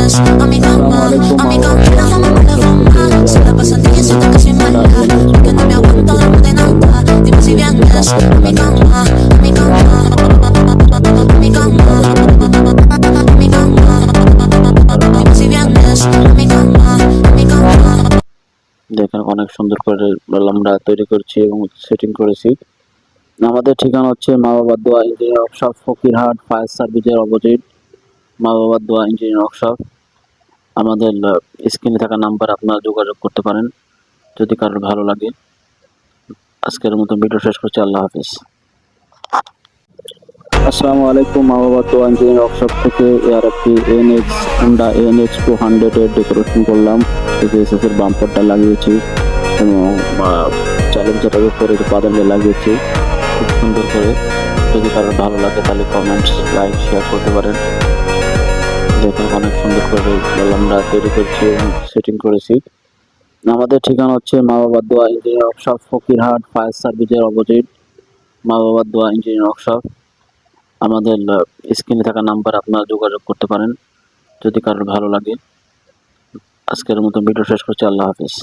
A mi cama, a mi cama, la fama me la fama. Se la pasan diciendo que soy mala, que no me aguanto de nada. Dime si vienes a mi cama, a mi cama, a mi cama, a mi cama. Dime si vienes a mi cama, a mi cama. দেখেন অনেক সুন্দর করে আমরা তৈরি করছি এবং setting করেছি। আমাদের ঠিকানা হচ্ছে মা বাবার দোয়া ইঞ্জিনিয়ার ওয়ার্কশপ, ফকিরহাট ফায়ার সার্ভিসের অপোজিট, মা বাবার দোয়া ইঞ্জিনিয়ার ওয়ার্কশপ। আমাদের স্ক্রিনে থাকা নাম্বার আপনারা যোগাযোগ করতে পারেন যদি কারোর ভালো লাগে। আজকের মতো ভিডিও শেষ করছি, আল্লাহ হাফিজ। আসসালামু আলাইকুম, মা বাবার দোয়া ইঞ্জিনিয়ার ওয়ার্কশপ থেকে ARFP NX Honda NX 200 এর ডেকোরেশন করলাম। এসএস এর বাম্পারটা লাগিয়েছি এবং চ্যালেঞ্জারের উপরে বাদলে লাগিয়েছি খুব সুন্দর করে। যদি কারোর ভালো লাগে তাহলে কমেন্টস, লাইক, শেয়ার করতে পারেন। দেখুন অনেক সুন্দর করে আমরা তৈরি করছি এবং সেটিং করেছি। আমাদের ঠিকানা হচ্ছে মা বাবার দোয়া ইঞ্জিনিয়ার ওয়ার্কশপ, ফকিরহাট ফায়ার সার্ভিসের অপোজিট, মা বাবার দোয়া ইঞ্জিনিয়ার ওয়ার্কশপ। আমাদের স্ক্রিনে থাকা নাম্বার আপনারা যোগাযোগ করতে পারেন যদি কারোর ভালো লাগে। আজকের মতো ভিডিও শেষ করছি, আল্লাহ হাফিজ।